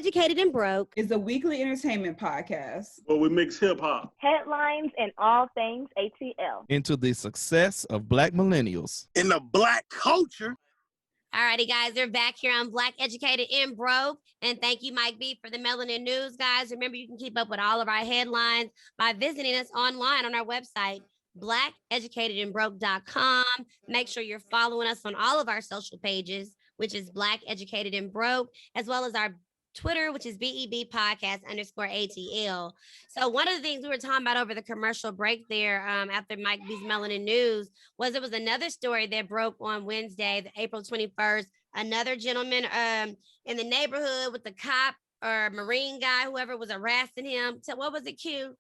Educated and Broke is a weekly entertainment podcast where we mix hip hop, headlines, and all things ATL into the success of Black millennials in the Black culture. Alrighty, guys, they're back here on Black Educated and Broke. And thank you, Mike B, for the Melanin News, guys. Remember, you can keep up with all of our headlines by visiting us online on our website, blackeducatedandbroke.com. Make sure you're following us on all of our social pages, which is Black Educated and Broke, as well as our Twitter, which is BEB podcast _ATL. So one of the things we were talking about over the commercial break there after Mike B's Melanin News was it was another story that broke on Wednesday, April 21st. Another gentleman in the neighborhood with the cop or Marine guy, whoever was harassing him. So what was it, Q?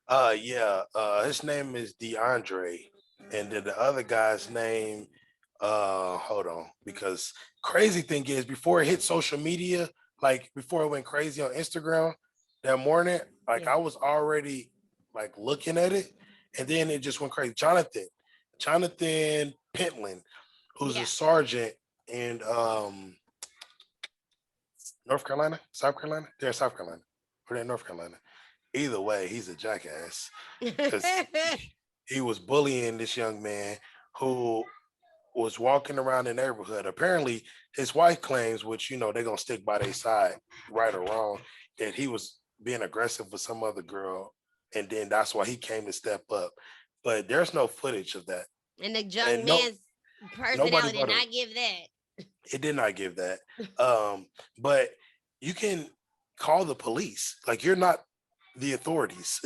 His name is DeAndre. And then the other guy's name, hold on, because crazy thing is before it hit social media, like before it went crazy on Instagram that morning, like I was already like looking at it, and then it just went crazy. Jonathan Pentland, who's a sergeant in North Carolina, South Carolina? They're South Carolina. Or they're North Carolina. Either way, he's a jackass. Because he was bullying this young man who was walking around the neighborhood. Apparently, his wife claims, which, you know, they're going to stick by their side, right or wrong, that he was being aggressive with some other girl. And then that's why he came to step up. But there's no footage of that. And the young man's personality did not give that. It did not give that. But you can call the police. Like, you're not the authorities.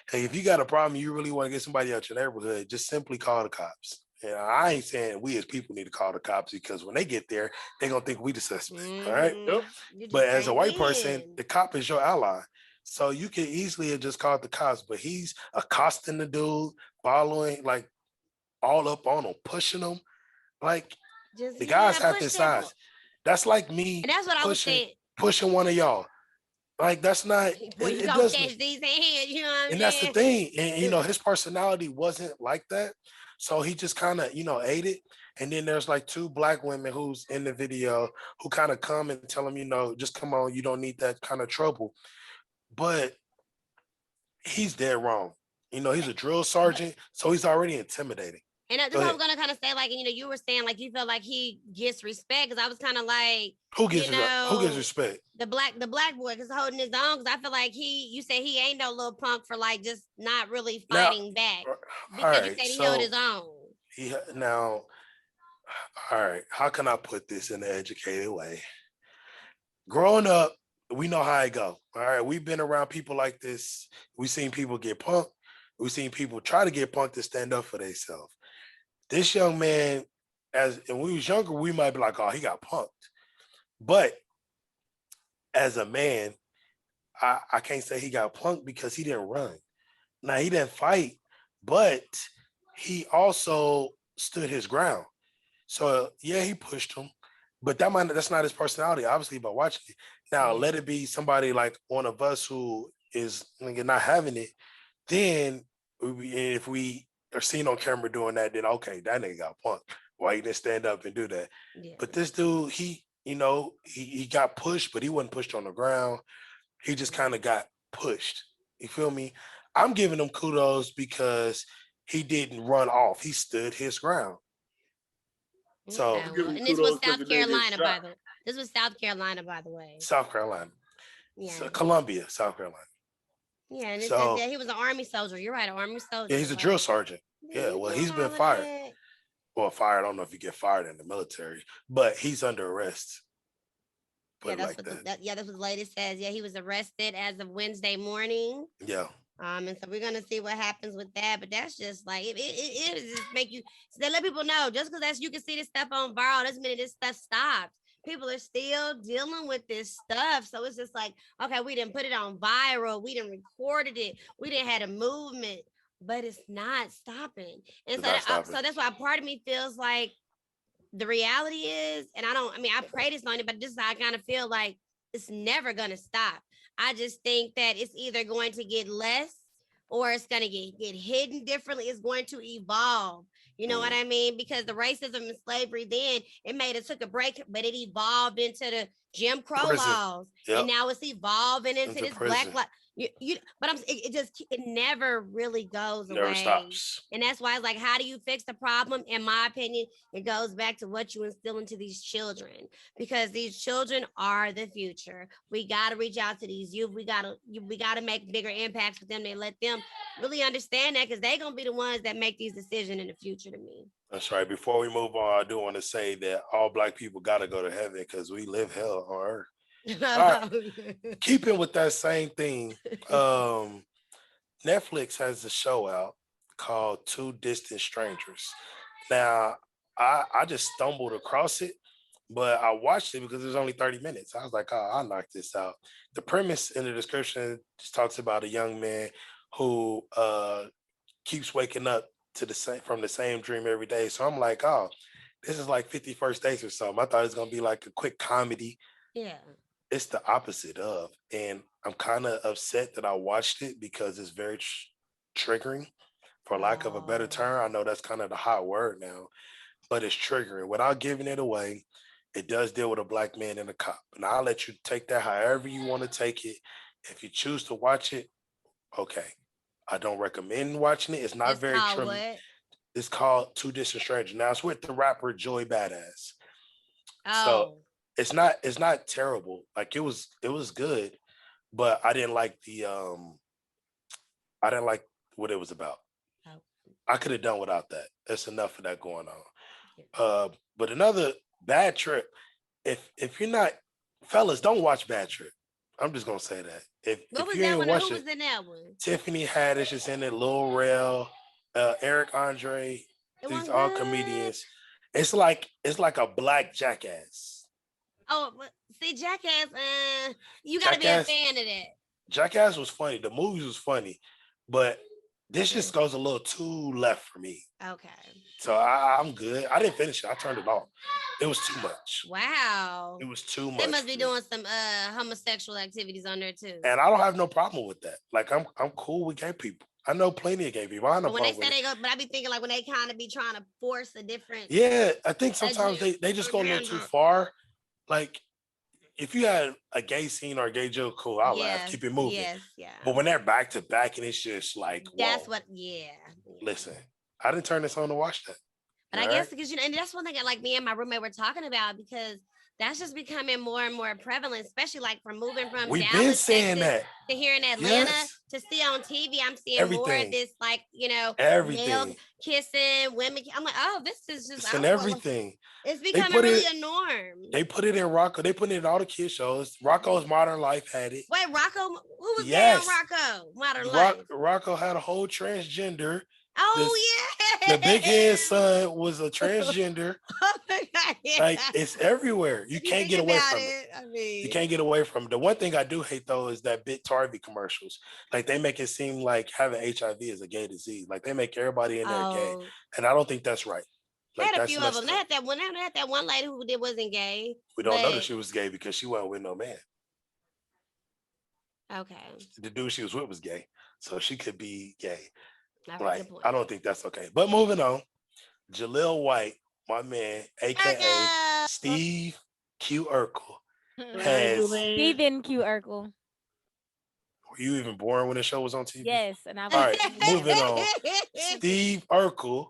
Hey, if you got a problem, you really want to get somebody out your neighborhood, just simply call the cops. And I ain't saying we as people need to call the cops, because when they get there, they're going to think we the suspect. All right. Yep. But as a white person, the cop is your ally. So you can easily have just called the cops, but he's accosting the dude, following, like, all up on him, pushing him. Like, the guys have this size. That's like me. And that's what I was saying. Pushing one of y'all. Like, that's not. Well, you don't catch these hands, you know what I'm saying? And that's the thing. And, you know, his personality wasn't like that. So he just kind of, you know, ate it. And then there's like two Black women who's in the video who kind of come and tell him, you know, just come on, you don't need that kind of trouble. But he's dead wrong. You know, he's a drill sergeant, so he's already intimidating. And that's what I was going to kind of say, like, you know, you were saying, like, you feel like he gets respect, because I was kind of like, who gets respect? The black boy, because holding his own, because I feel like you say he ain't no little punk for, like, just not really fighting back. Because you said he held his own. All right, how can I put this in an educated way? Growing up, we know how it go. All right, we've been around people like this. We've seen people get punked. We've seen people try to get punked to stand up for themselves. This young man, and when we was younger, we might be like, oh, he got punked. But as a man, I can't say he got punked because he didn't run. Now, he didn't fight, but he also stood his ground. So, yeah, he pushed him, but that's not his personality, obviously, by watching it. Now, let it be somebody like one of us who is not having it, then if we are seen on camera doing that, then okay, that nigga got punked. Why he didn't stand up and do that? Yeah. But this dude, he got pushed, but he wasn't pushed on the ground. He just kind of got pushed. You feel me? I'm giving him kudos because he didn't run off. He stood his ground. So, and this was South Carolina, by the way. This was South Carolina, by the way. South Carolina. Yeah. So, Columbia, South Carolina. Yeah, and he was an Army soldier. You're right, an Army soldier. Yeah, he's a drill sergeant. Yeah, well, he's been fired. Well, fired, I don't know if you get fired in the military, but he's under arrest. That's what the latest says. Yeah, he was arrested as of Wednesday morning. Yeah. And so we're gonna see what happens with that. But that's just like it just make you so let people know, just because you can see this stuff on viral doesn't mean this stuff stops. People are still dealing with this stuff. So it's just like, okay, we didn't put it on viral. We didn't recorded it. We didn't had a movement, but it's not stopping. And so that's why part of me feels like the reality is, and I pray this on it, but this is how I kind of feel like it's never going to stop. I just think that it's either going to get less or it's going to get hidden differently. It's going to evolve. You know what I mean? Because the racism and slavery then it took a break, but it evolved into the Jim Crow Prison. laws, Yep. and now it's evolving into this prison. black life. But it never really goes Never away. stops. And that's why it's like, how do you fix the problem? In my opinion, it goes back to what you instill into these children, because these children are the future. We got to reach out to these youth. We got to make bigger impacts with them. They let them really understand that, because they're going to be the ones that make these decisions in the future to me. That's right. Before we move on, I do want to say that all Black people got to go to heaven because we live hell on earth. All right. Keeping with that same thing, Netflix has a show out called Two Distant Strangers. Now, I just stumbled across it, but I watched it because it was only 30 minutes. I was like, oh, I'll knock this out. The premise in the description just talks about a young man who keeps waking up from the same dream every day. So I'm like, oh, this is like 50 First Dates or something. I thought it was gonna be like a quick comedy. Yeah. It's the opposite of, and I'm kind of upset that I watched it because it's very triggering, for lack of a better term. I know that's kind of the hot word now, but it's triggering. Without giving it away, it does deal with a Black man and a cop. And I'll let you take that however you want to take it. If you choose to watch it, okay. I don't recommend watching it. It's not very true. It's called Two Distant Strangers. Now it's with the rapper Joey Badass. Oh. So it's not terrible. Like it was good, but I didn't like what it was about. Oh. I could have done without that. There's enough of that going on. But another Bad Trip. If you're not, fellas, don't watch Bad Trip. I'm just gonna say that. If you ain't watched it, who was in that one? Tiffany Haddish is in it, Lil Rel, Eric Andre, these all comedians. It's like a Black Jackass. Oh, see, Jackass, you gotta be a fan of that. Jackass was funny. The movies was funny, but this just goes a little too left for me. Okay. So I'm good. I didn't finish it. I turned it off. It was too much. Wow. It was too much. They must be doing some homosexual activities on there too. And I don't have no problem with that. Like I'm cool with gay people. I know plenty of gay people. I know. But when they say but I be thinking like when they kind of be trying to force a different. Yeah, I think sometimes they just go a little too far. Like if you had a gay scene or a gay joke, cool, I'll laugh, keep it moving. Yes, yeah. But when they're back to back and it's just like, that's whoa. yeah. Listen, I didn't turn this on to watch that. But I guess because and that's one thing that like me and my roommate were talking about, because that's just becoming more and more prevalent, especially like from moving from We've Dallas, been saying Texas, that to here in Atlanta to see on TV. I'm seeing more of this, like everything, kissing women. I'm like, oh, this is just everything. It's becoming really a norm. They put it in Rocco. They put it in all the kid shows. Rocco's Modern Life had it. Wait, Rocco? Who was gay on Rocco? Modern Life. Rocco had a whole transgender. Oh, yeah. The big head son was a transgender. Oh my God, yeah. Like it's everywhere. You can't get away from it. I mean, you can't get away from it. The one thing I do hate though is that Bit Tarvey commercials. Like they make it seem like having HIV is a gay disease. Like they make everybody in there gay, and I don't think that's right. Like, they had a few of them. They had that one lady who wasn't gay. We don't know that she was gay because she wasn't with no man. Okay. The dude she was with was gay, so she could be gay. Right. I don't think that's okay. But moving on, Jaleel White, my man, aka Steve Q Urkel, has Stephen Q Urkel. Were you even born when the show was on TV? Yes, and all right. Moving on, Steve Urkel,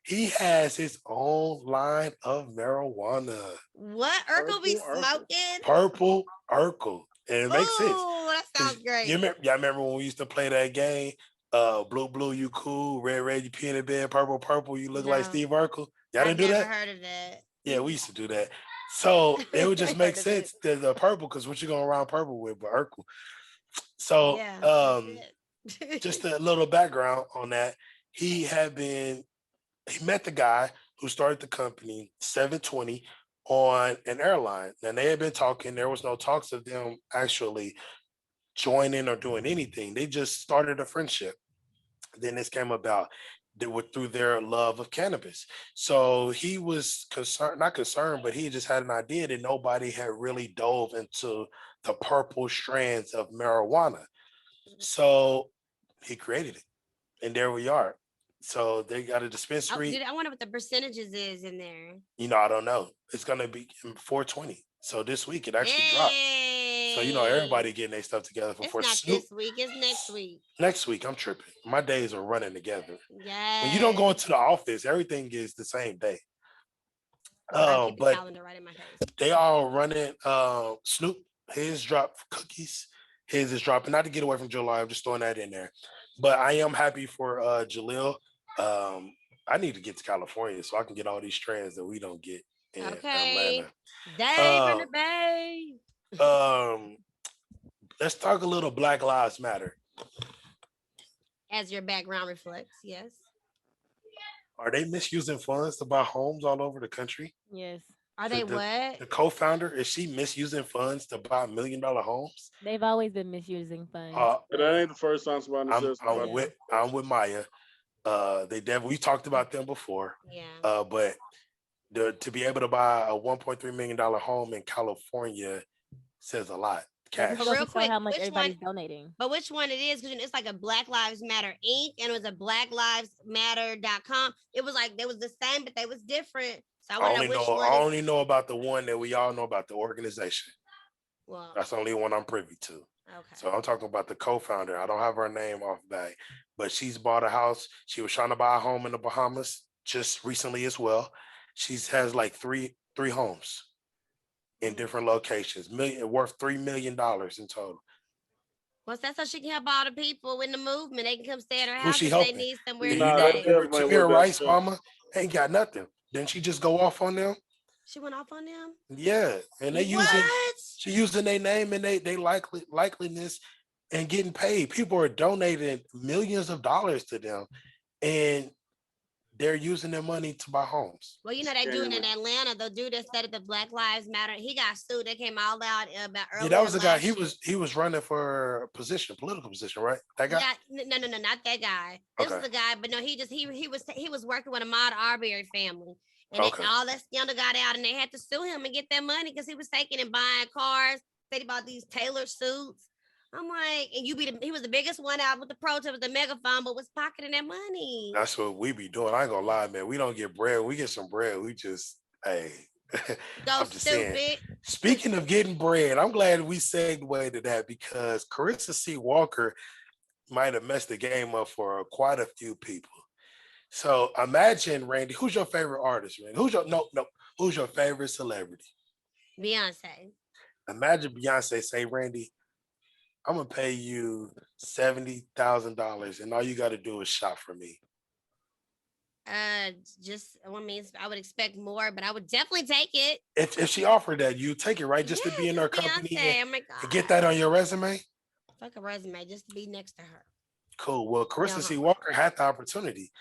he has his own line of marijuana. What Urkel be smoking? Purple Urkel, and it makes sense. Oh, that sounds great. Y'all remember when we used to play that game? Blue, you cool. Red, you pee in the bed. Purple, you look like Steve Urkel. Y'all didn't do that? I've never heard of that. Yeah, we used to do that. So it would just make sense that the purple, because what you going around purple with, but Urkel. So just a little background on that. He met the guy who started the company 720 on an airline. And they had been talking. There was no talks of them actually joining or doing anything. They just started a friendship. Then this came about through their love of cannabis. So he was not concerned, but he just had an idea that nobody had really dove into the purple strands of marijuana. So he created it. And there we are. So they got a dispensary. I wonder what the percentages is in there. I don't know. It's gonna be 420. So this week it actually dropped. So everybody getting their stuff together It's for not Snoop. this week. It's next week. Next week, I'm tripping. My days are running together. Yeah. When you don't go into the office, everything is the same day. I keep the But calendar right in my face. they all running. Snoop, his drop cookies. His is dropping. Not to get away from July, I'm just throwing that in there. But I am happy for Jaleel. I need to get to California so I can get all these strands that we don't get in Okay. Atlanta. Dave from the Bay. Let's talk a little Black Lives Matter. As your background reflects, yes. Are they misusing funds to buy homes all over the country? Yes. Are they what? The co-founder, is she misusing funds to buy $1 million homes? They've always been misusing funds. That ain't the first time somebody says something. I'm with Maya. We talked about them before. Yeah. But to be able to buy a $1.3 million home in California says a lot. Cash. Real quick, how much which everybody's one- donating. But which one it is? Because it's like a Black Lives Matter Inc. and it was a BlackLivesMatter.com. It was like they was the same, but they was different. So I want to know which one. I only know about the one that we all know about, the organization. Well, That's the only one I'm privy to. okay. So I'm talking about the co-founder. I don't have her name off back, but she's bought a house. She was trying to buy a home in the Bahamas just recently as well. She has like three homes in different locations, worth $3 million in total. Well, that's so she can help all the people in the movement. They can come stay at her Who house she if they helping? need somewhere You to know, stay. Tamir Rice mama ain't got nothing. Didn't she just go off on them? She went off on them? Yeah. And they What? she using their name and they likeliness and getting paid. People are donating millions of dollars to them and they're using their money to buy homes. Well, they do it in Atlanta. The dude that started the Black Lives Matter, he got sued. They came all out about earlier. Yeah, that was the guy. last year. He was running for a political position, right? That guy. Yeah, no, not that guy. This was the guy, but no, he was working with a Ahmaud Arbery family, and all that scandal got out, and they had to sue him and get their money because he was taking and buying cars. They bought these tailored suits. I'm like, and he was the biggest one out with the protest with the megaphone, but was pocketing that money. That's what we be doing. I ain't gonna lie, man. We don't get bread. We get some bread. We just, hey. Go stupid. Saying. Speaking of getting bread, I'm glad we segued to that because Carissa C. Walker might have messed the game up for quite a few people. So imagine, Randy, who's your favorite artist, man? Who's your favorite celebrity? Beyonce. Imagine Beyonce say, Randy, I'm gonna pay you $70,000 and all you got to do is shop for me. I would expect more, but I would definitely take it. If she offered that, you take it, right? Just to be in her company and get that on your resume? Fuck a resume, just to be next to her. Cool. Well, Carissa C. Walker had the opportunity.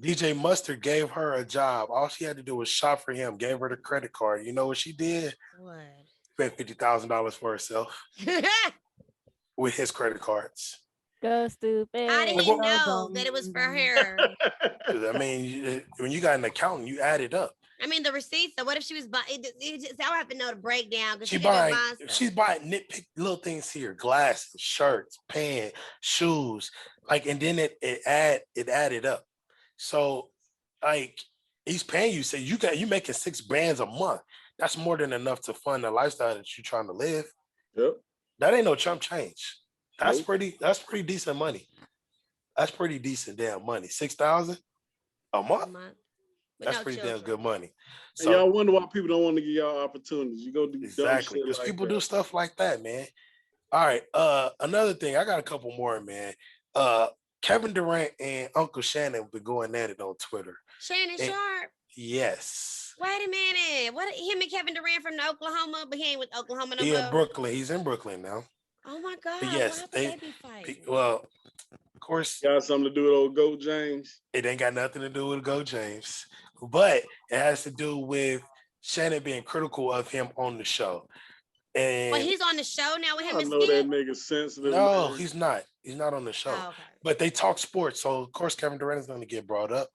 DJ Mustard gave her a job. All she had to do was shop for him, gave her the credit card. You know what she did? What? Spent $50,000 for herself with his credit cards. Go stupid. How did he know that it was for her? I mean, when you got an accountant, you add it up. I mean, the receipts. So what if she was buying? I would have to know the breakdown. She's buying nitpick little things here: glasses, shirts, pants, shoes. And then it added up. So, he's paying you. Say you making $6 a month. That's more than enough to fund the lifestyle that you're trying to live. Yep. That ain't no chump change. That's pretty decent money. That's pretty decent damn money. $6,000 a month. That's pretty damn good money. So y'all wonder why people don't want to give y'all opportunities. You go do exactly because people do stuff like that, man. All right. Another thing, I got a couple more, man. Kevin Durant and Uncle Shannon been going at it on Twitter. Shannon Sharp. Yes. Wait a minute. What? Him and Kevin Durant from Oklahoma, but he ain't with Oklahoma no more. Yeah, Brooklyn. He's in Brooklyn now. Oh my God. But yes, they be fighting? Well, of course, got something to do with old Goat James. It ain't got nothing to do with Goat James, but it has to do with Shannon being critical of him on the show. And well, he's on the show now with him. I know that nigga sensitive. No, man. he's not. He's not on the show. Oh, okay. But they talk sports, so of course Kevin Durant is going to get brought up.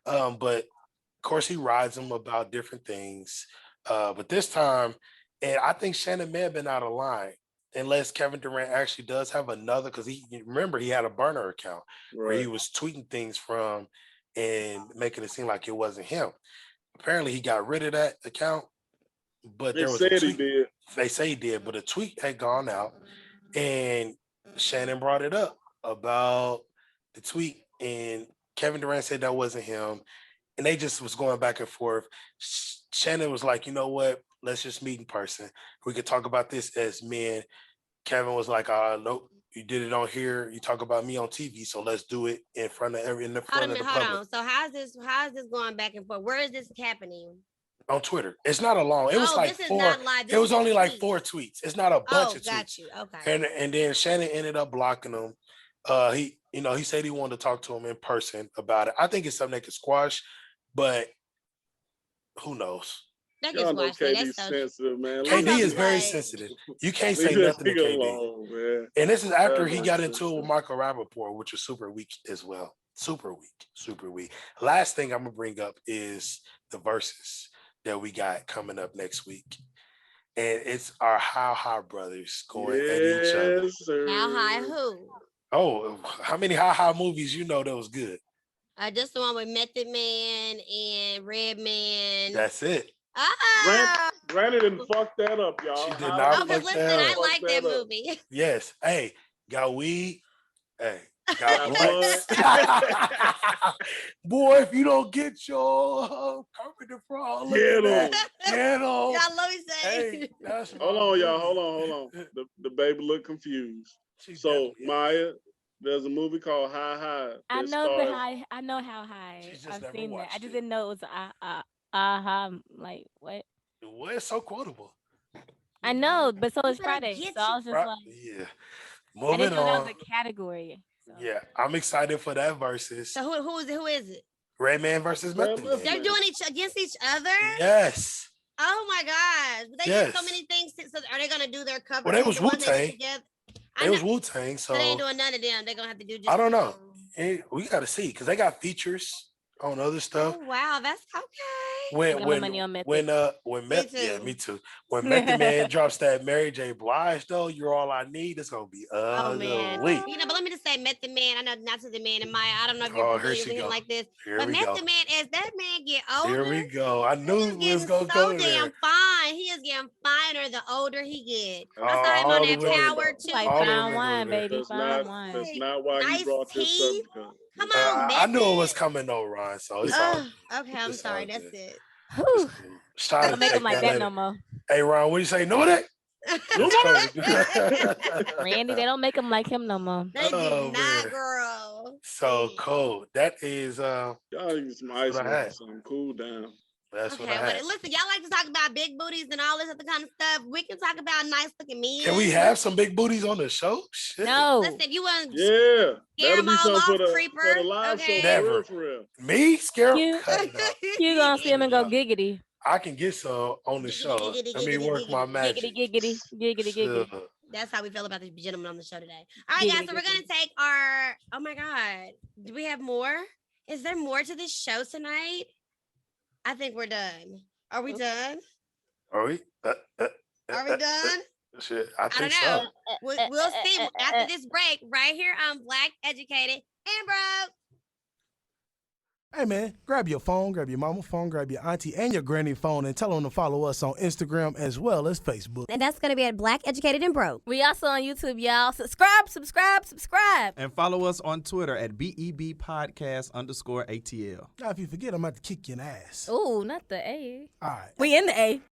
But of course he rides him about different things. But this time, and I think Shannon may have been out of line. unless Kevin Durant actually does have another, because he had a burner account where he Right. was tweeting things from and making it seem like it wasn't him. Apparently, he got rid of that account, but They there was a said he tweet. did. They say he did, but a tweet had gone out, and Shannon brought it up about the tweet, and Kevin Durant said that wasn't him, and they just was going back and forth. Shannon was like, you know what? Let's just meet in person. We could talk about this as men. Kevin was like, nope, you did it on here. You talk about me on TV, so let's do it in front of Hold the on. public. So how's this going back and forth? Where is this happening? On Twitter. It's not a long. It was like this is 4. not live. This It was is only a like tweet. 4 tweets. It's not a bunch of tweets. Got you. Okay. And then Shannon ended up blocking him. He said he wanted to talk to him in person about it. I think it's something they could squash, but who knows? That Y'all gets know watched. That's KD's so sensitive, man. KD know, is very like- sensitive. You can't say Leave that nothing to nigga KD. alone, man. And this is after Yeah, he got that's into it with Michael Rappaport, which was super weak as well. Super weak. Last thing I'm gonna bring up is the verses that we got coming up next week. And it's our How High brothers going at each other. Yes, sir. How high who? Oh, how many How High movies you know that was good? Just the one with Method Man and Redman. That's it. Granny didn't fuck that up, y'all. She did How not Oh, did because fuck listen, that I up. like that Fuck that up. movie. Yes. Hey, got weed. Hey, got Got blunts. Boy, if you don't get your carpenter for all of Get that, 'em. get 'em. Y'all let me say. Hey, that's Hold my on, y'all. movie. Hold on. The baby look confused. She So, definitely is. Maya, there's a movie called High High. I that know the stars- high. I know how high. She's just I've never seen that. I watched just it. didn't know it was aha. Like what? Well, it's so quotable. I know, but so it's better Friday. get So I was just Right? like, Yeah. I Moving didn't know that on. was a category. So. Yeah, I'm excited for that versus So who is it? Redman versus Method Well, Man. They're doing against each other? Yes. Oh my gosh. But they did so Yes. many things. So are they gonna do their cover? Well, they was the ones they did Wu-Tang. together? I It know. was Wu-Tang, so But they ain't doing none of them. They're gonna have to do just I don't know. We got to see because they got features on other stuff. Oh wow, that's okay. When Got my money on Method. when Method, yeah, too. me too. When Method Man drops that Mary J. Blige though, you're all I need. It's gonna be Oh ugly. man. But let me just say Method Man. I know not to the man and Maya. I don't know if you're Oh, here familiar she with him go. like this. Here But we go. Method Man, as that man get older, Here we go. I knew he is we was getting gonna so go damn there. fine. He is getting finer the older he get. I saw him All on the that women- Power too. Like all the fine women wine, go there. baby. That's Fine not, wine. that's not why Nice he brought this teeth. subject up. Come on, I knew it Method. was coming though, Ron. So it's all Ugh, okay, I'm It's sorry. all That's good. it. Whew. Try to Don't make check them like that that later. no more. Hey Ron, what do you say? No that? Randy, they don't make them like him no more. They do Oh, not, man. girl. So cold. That is Y'all need some ice what I or had. something. Cool down. that's Okay, what I well, had. listen, y'all like to talk about big booties and all this other kind of stuff. We can talk about nice looking men. Can we have some big booties on the show? Shit. No. Listen, you want to Yeah. scare That'll them be all something off, for the creeper? live Okay. show. Never. For real. Me? Scare? You- Cut it out. You gonna see him and go giggity. I can get some on the show. Giggity, Let me giggity, work my giggity, magic. Giggity. Sure. That's how we feel about the gentleman on the show today. All right, guys. So we're gonna take our. Oh my God, do we have more? Is there more to this show tonight? I think we're done. Are we done? Are we? Are we done? Shit, I I think don't know. so. We'll see after this break right here on Black Educated and Broke. Hey man, grab your phone, grab your mama phone, grab your auntie and your granny phone and tell them to follow us on Instagram as well as Facebook. And that's gonna be at Black Educated and Broke. We also on YouTube, y'all. Subscribe. And follow us on Twitter at BEB Podcast _ATL. Now if you forget, I'm about to kick your ass. Ooh, not the A. All right. We in the A.